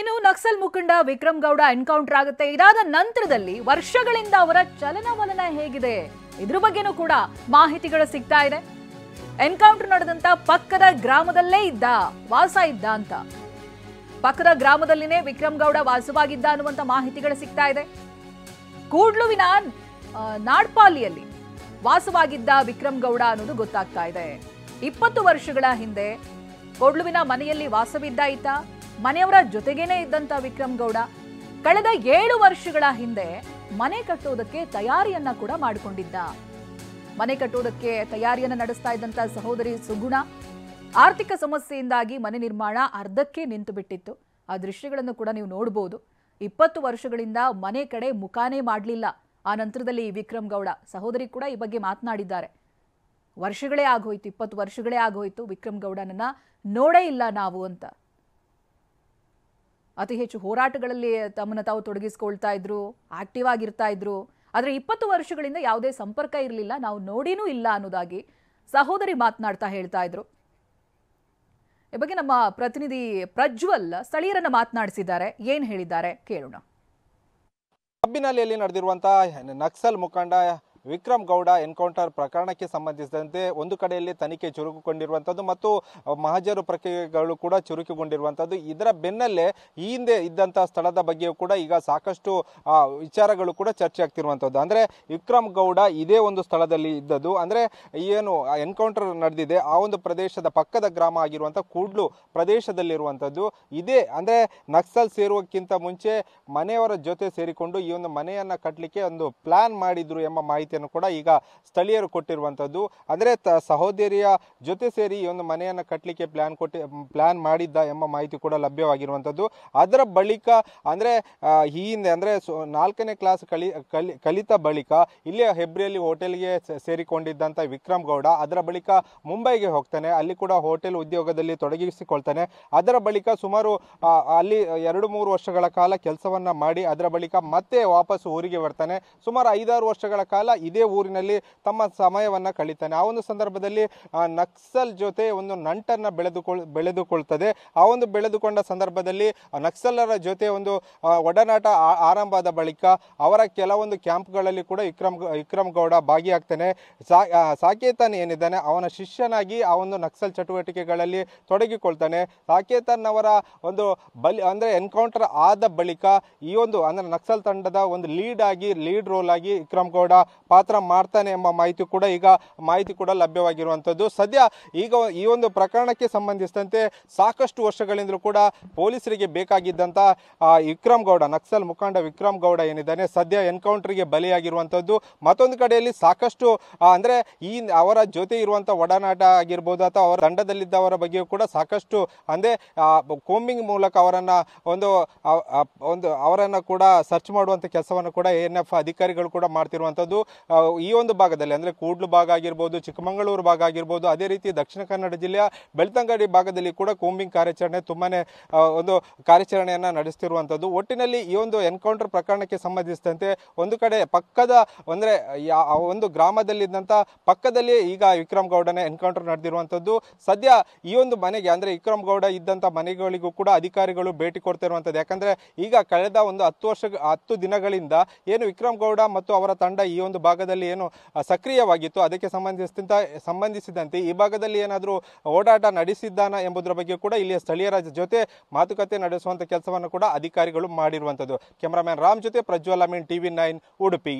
ಇನ್ನು ನಕ್ಸಲ್ ಮುಖಂಡ ವಿಕ್ರಮ್ ಗೌಡ ಎನ್ಕೌಂಟರ್ ಆಗುತ್ತೆ. ಇದಾದ ನಂತರದಲ್ಲಿ ವರ್ಷಗಳಿಂದ ಅವರ ಚಲನವಲನ ಹೇಗಿದೆ ಇದ್ರ ಬಗ್ಗೆನೂ ಕೂಡ ಮಾಹಿತಿಗಳು ಸಿಗ್ತಾ ಇದೆ. ಎನ್ಕೌಂಟರ್ ನಡೆದಂತ ಪಕ್ಕದ ಗ್ರಾಮದಲ್ಲೇ ವಾಸ ಇದ್ದ ಅಂತ, ಪಕ್ಕದ ಗ್ರಾಮದಲ್ಲಿನೇ ವಿಕ್ರಮ್ ಗೌಡ ವಾಸವಾಗಿದ್ದ ಅನ್ನುವಂತ ಮಾಹಿತಿಗಳು ಸಿಗ್ತಾ ಇದೆ. ಕೂಡ್ಲುವಿನ ನಾಡ್ಪಾಲಿಯಲ್ಲಿ ವಾಸವಾಗಿದ್ದ ವಿಕ್ರಮ್ ಗೌಡ ಅನ್ನೋದು ಗೊತ್ತಾಗ್ತಾ ಇದೆ. 20 ವರ್ಷಗಳ ಹಿಂದೆ ಕೂಡ್ಲುವಿನ ಮನೆಯಲ್ಲಿ ವಾಸವಿದ್ದ ಈತ ಮನೆಯವರ ಜೊತೆಗೇನೆ ಇದ್ದಂತ ವಿಕ್ರಮ್ ಗೌಡ ಕಳೆದ 7 ವರ್ಷಗಳ ಹಿಂದೆ ಮನೆ ಕಟ್ಟೋದಕ್ಕೆ ತಯಾರಿಯನ್ನ ಕೂಡ ಮಾಡಿಕೊಂಡಿದ್ದ. ಮನೆ ಕಟ್ಟೋದಕ್ಕೆ ತಯಾರಿಯನ್ನ ನಡೆಸ್ತಾ ಇದ್ದಂತ ಸಹೋದರಿ ಸುಗುಣ ಆರ್ಥಿಕ ಸಮಸ್ಯೆಯಿಂದಾಗಿ ಮನೆ ನಿರ್ಮಾಣ ಅರ್ಧಕ್ಕೆ ನಿಂತು ಬಿಟ್ಟಿತ್ತು. ಆ ದೃಶ್ಯಗಳನ್ನು ಕೂಡ ನೀವು ನೋಡಬಹುದು. 20 ವರ್ಷಗಳಿಂದ ಮನೆ ಕಡೆ ಮುಖಾನೇ ಮಾಡಲಿಲ್ಲ. ಆ ನಂತರದಲ್ಲಿ ವಿಕ್ರಮ್ ಗೌಡ ಸಹೋದರಿ ಕೂಡ ಈ ಬಗ್ಗೆ ಮಾತನಾಡಿದ್ದಾರೆ. ವರ್ಷಗಳೇ ಆಗೋಯ್ತು, 20 ವರ್ಷಗಳೇ ಆಗೋಯ್ತು, ವಿಕ್ರಮ್ ಗೌಡನನ್ನ ನೋಡೇ ಇಲ್ಲ ನಾವು ಅಂತ. ಅತಿ ಹೆಚ್ಚು ಹೋರಾಟಗಳಲ್ಲಿ ತಮ್ಮನ್ನ ತಾವು ತೊಡಗಿಸಿಕೊಳ್ತಾ ಇದ್ರು, ಆಕ್ಟಿವ್ ಆಗಿರ್ತಾ ಇದ್ರು. ಆದ್ರೆ 20 ವರ್ಷಗಳಿಂದ ಯಾವುದೇ ಸಂಪರ್ಕ ಇರಲಿಲ್ಲ, ನಾವು ನೋಡಿನೂ ಇಲ್ಲ ಅನ್ನೋದಾಗಿ ಸಹೋದರಿ ಮಾತನಾಡ್ತಾ ಹೇಳ್ತಾ ಇದ್ರು. ಈ ಬಗ್ಗೆ ನಮ್ಮ ಪ್ರತಿನಿಧಿ ಪ್ರಜ್ವಲ್ ಸ್ಥಳೀಯರನ್ನ ಮಾತನಾಡಿಸಿದ್ದಾರೆ. ಏನ್ ಹೇಳಿದ್ದಾರೆ ಕೇಳೋಣ. ಕಬ್ಬಿನಹಳ್ಳಿಯಲ್ಲಿ ನಡೆದಿರುವಂತಹ ನಕ್ಸಲ್ ಮುಖಂಡ ವಿಕ್ರಮ್ ಗೌಡ ಎನ್ಕೌಂಟರ್ ಪ್ರಕರಣಕ್ಕೆ ಸಂಬಂಧಿಸಿದಂತೆ ಒಂದು ಕಡೆಯಲ್ಲಿ ತನಿಖೆ ಚುರುಕುಗೊಂಡಿರುವಂಥದ್ದು ಮತ್ತು ಮಹಜರು ಪ್ರಕ್ರಿಯೆಗಳು ಕೂಡ ಚುರುಕುಗೊಂಡಿರುವಂಥದ್ದು. ಇದರ ಬೆನ್ನಲ್ಲೇ ಈ ಹಿಂದೆ ಇದ್ದಂತಹ ಸ್ಥಳದ ಬಗ್ಗೆಯೂ ಕೂಡ ಈಗ ಸಾಕಷ್ಟು ವಿಚಾರಗಳು ಕೂಡ ಚರ್ಚೆ ಆಗ್ತಿರುವಂಥದ್ದು. ಅಂದರೆ ವಿಕ್ರಮ್ ಗೌಡ ಇದೇ ಒಂದು ಸ್ಥಳದಲ್ಲಿ ಇದ್ದದ್ದು, ಅಂದರೆ ಏನು ಎನ್ಕೌಂಟರ್ ನಡೆದಿದೆ ಆ ಒಂದು ಪ್ರದೇಶದ ಪಕ್ಕದ ಗ್ರಾಮ ಆಗಿರುವಂಥ ಕೂಡ್ಲು ಪ್ರದೇಶದಲ್ಲಿರುವಂಥದ್ದು. ಇದೇ ಅಂದರೆ ನಕ್ಸಲ್ ಸೇರುವಕ್ಕಿಂತ ಮುಂಚೆ ಮನೆಯವರ ಜೊತೆ ಸೇರಿಕೊಂಡು ಈ ಒಂದು ಮನೆಯನ್ನು ಕಟ್ಟಲಿಕ್ಕೆ ಒಂದು ಪ್ಲಾನ್ ಮಾಡಿದ್ರು ಎಂಬ ಮಾಹಿತಿ ಕೂಡ ಈಗ ಸ್ಥಳೀಯರು ಕೊಟ್ಟಿರುವಂತದ್ದು. ಅಂದ್ರೆ ಸಹೋದರಿಯ ಜೊತೆ ಸೇರಿ ಈ ಒಂದು ಮನೆಯನ್ನ ಕಟ್ಟಲಿಕ್ಕೆ ಪ್ಲಾನ್ ಮಾಡಿದ್ದ ಎಂಬ ಮಾಹಿತಿ ಕೂಡ ಲಭ್ಯವಾಗಿರುವಂತದ್ದು. ಅದರ ಬಳಿಕ ಅಂದ್ರೆ ಈ ಹಿಂದೆ ಅಂದ್ರೆ 4ನೇ ಕ್ಲಾಸ್ ಕಲಿತ ಬಳಿಕ ಇಲ್ಲಿಯ ಹೆಬ್ರಿಯಲ್ಲಿ ಹೋಟೆಲ್ಗೆ ಸೇರಿಕೊಂಡಿದ್ದಂತ ವಿಕ್ರಮ್ ಗೌಡ ಅದರ ಬಳಿಕ ಮುಂಬೈಗೆ ಹೋಗ್ತಾನೆ. ಅಲ್ಲಿ ಕೂಡ ಹೋಟೆಲ್ ಉದ್ಯೋಗದಲ್ಲಿ ತೊಡಗಿಸಿಕೊಳ್ತಾನೆ. ಅದರ ಬಳಿಕ ಸುಮಾರು ಅಲ್ಲಿ 2-3 ವರ್ಷಗಳ ಕಾಲ ಕೆಲಸವನ್ನ ಮಾಡಿ ಅದರ ಬಳಿಕ ಮತ್ತೆ ವಾಪಸ್ ಊರಿಗೆ ಬರ್ತಾನೆ. ಸುಮಾರು 5-6 ವರ್ಷಗಳ ಕಾಲ ಇದೇ ಊರಿನಲ್ಲಿ ತಮ್ಮ ಸಮಯವನ್ನ ಕಳೀತಾನೆ. ಆ ಒಂದು ಸಂದರ್ಭದಲ್ಲಿ ನಕ್ಸಲ್ ಜೊತೆ ಒಂದು ನಂಟನ್ನ ಬೆಳೆದುಕೊಳ್ತದೆ. ಆ ಒಂದು ಬೆಳೆದುಕೊಂಡ ಸಂದರ್ಭದಲ್ಲಿ ನಕ್ಸಲರ ಜೊತೆ ಒಂದು ಒಡನಾಟ ಆರಂಭ ಆದ ಬಳಿಕ ಅವರ ಕೆಲವೊಂದು ಕ್ಯಾಂಪ್ಗಳಲ್ಲಿ ಕೂಡ ವಿಕ್ರಮ್ ಗೌಡ ಭಾಗಿಯಾಗ್ತಾನೆ. ಸಾಕೇತನ್ ಏನಿದ್ದಾನೆ ಅವನ ಶಿಷ್ಯನಾಗಿ ಆ ಒಂದು ನಕ್ಸಲ್ ಚಟುವಟಿಕೆಗಳಲ್ಲಿ ತೊಡಗಿಕೊಳ್ತಾನೆ. ಸಾಕೇತನ್ ಅವರ ಒಂದು ಅಂದ್ರೆ ಎನ್ಕೌಂಟರ್ ಆದ ಬಳಿಕ ಈ ಒಂದು ಅಂದ್ರೆ ನಕ್ಸಲ್ ತಂಡದ ಒಂದು ಲೀಡ್ ರೋಲ್ ಆಗಿ ವಿಕ್ರಮ್ ಗೌಡ ಪಾತ್ರ ಮಾಡ್ತಾನೆ ಎಂಬ ಮಾಹಿತಿ ಕೂಡ ಲಭ್ಯವಾಗಿರುವಂತದ್ದು. ಸದ್ಯ ಈಗ ಈ ಒಂದು ಪ್ರಕರಣಕ್ಕೆ ಸಂಬಂಧಿಸಿದಂತೆ ಸಾಕಷ್ಟು ವರ್ಷಗಳಿಂದಲೂ ಕೂಡ ಪೊಲೀಸರಿಗೆ ಬೇಕಾಗಿದ್ದಂತ ವಿಕ್ರಮ್ ಗೌಡ ನಕ್ಸಲ್ ಮುಖಂಡ ವಿಕ್ರಮ್ ಗೌಡ ಏನಿದ್ದಾನೆ ಸದ್ಯ ಎನ್ಕೌಂಟರ್ಗೆ ಬಲಿಯಾಗಿರುವಂತದ್ದು. ಮತ್ತೊಂದು ಕಡೆಯಲ್ಲಿ ಸಾಕಷ್ಟು ಅಂದ್ರೆ ಈ ಅವರ ಜೊತೆ ಇರುವಂತಹ ಒಡನಾಟ ಆಗಿರ್ಬೋದು ಅಥವಾ ಅವರ ತಂಡದಲ್ಲಿದ್ದವರ ಬಗ್ಗೆಯೂ ಕೂಡ ಸಾಕಷ್ಟು ಅಂದ್ರೆ ಕೋಂಬಿಂಗ್ ಮೂಲಕ ಅವರನ್ನ ಕೂಡ ಸರ್ಚ್ ಮಾಡುವಂತ ಕೆಲಸವನ್ನು ಕೂಡ ANF ಅಧಿಕಾರಿಗಳು ಕೂಡ ಮಾಡ್ತಿರುವಂತದ್ದು. ಈ ಒಂದು ಭಾಗದಲ್ಲಿ ಅಂದ್ರೆ ಕೂಡ್ಲು ಭಾಗ ಆಗಿರ್ಬೋದು, ಚಿಕ್ಕಮಗಳೂರು ಭಾಗ ಆಗಿರ್ಬೋದು, ಅದೇ ರೀತಿ ದಕ್ಷಿಣ ಕನ್ನಡ ಜಿಲ್ಲೆಯ ಬೆಳ್ತಂಗಡಿ ಭಾಗದಲ್ಲಿ ಕೂಡ ಕೋಂಬಿಂಗ್ ಕಾರ್ಯಾಚರಣೆ ತುಂಬಾನೇ ಒಂದು ಕಾರ್ಯಾಚರಣೆಯನ್ನ ನಡೆಸ್ತಿರುವಂತದ್ದು. ಒಟ್ಟಿನಲ್ಲಿ ಈ ಒಂದು ಎನ್ಕೌಂಟರ್ ಪ್ರಕರಣಕ್ಕೆ ಸಂಬಂಧಿಸಿದಂತೆ ಒಂದು ಕಡೆ ಪಕ್ಕದ ಅಂದ್ರೆ ಒಂದು ಗ್ರಾಮದಲ್ಲಿದ್ದಂತ ಪಕ್ಕದಲ್ಲಿ ಈಗ ವಿಕ್ರಮ್ ಗೌಡನ ಎನ್ಕೌಂಟರ್ ನಡೆದಿರುವಂತದ್ದು. ಸದ್ಯ ಈ ಒಂದು ಮನೆಗೆ ಅಂದ್ರೆ ವಿಕ್ರಮ್ ಗೌಡ ಇದ್ದಂತ ಮನೆಗಳಿಗೂ ಕೂಡ ಅಧಿಕಾರಿಗಳು ಭೇಟಿ ಕೊಡ್ತಿರುವಂತದ್ದು. ಯಾಕಂದ್ರೆ ಈಗ ಕಳೆದ ಒಂದು 10 ದಿನಗಳಿಂದ ಏನು ವಿಕ್ರಮ್ ಗೌಡ ಮತ್ತು ಅವರ ತಂಡ ಈ ಒಂದು ಭಾಗದಲ್ಲಿ ಏನು ಸಕ್ರಿಯವಾಗಿತ್ತು ಅದಕ್ಕೆ ಸಂಬಂಧಿಸಿದಂತೆ ಈ ಭಾಗದಲ್ಲಿ ಏನಾದರೂ ಓಡಾಟ ನಡೆಸಿದ್ದಾನ ಎಂಬುದರ ಬಗ್ಗೆ ಕೂಡ ಇಲ್ಲಿಯ ಸ್ಥಳೀಯರ ಜೊತೆ ಮಾತುಕತೆ ನಡೆಸುವಂತ ಕೆಲಸವನ್ನು ಕೂಡ ಅಧಿಕಾರಿಗಳು ಮಾಡಿರುವಂತದ್ದು. ಕ್ಯಾಮರಾಮನ್ ರಾಮ್ ಜೊತೆ ಪ್ರಜ್ವಲ್ ಅಮೀನ್, TV9 ಉಡುಪಿ.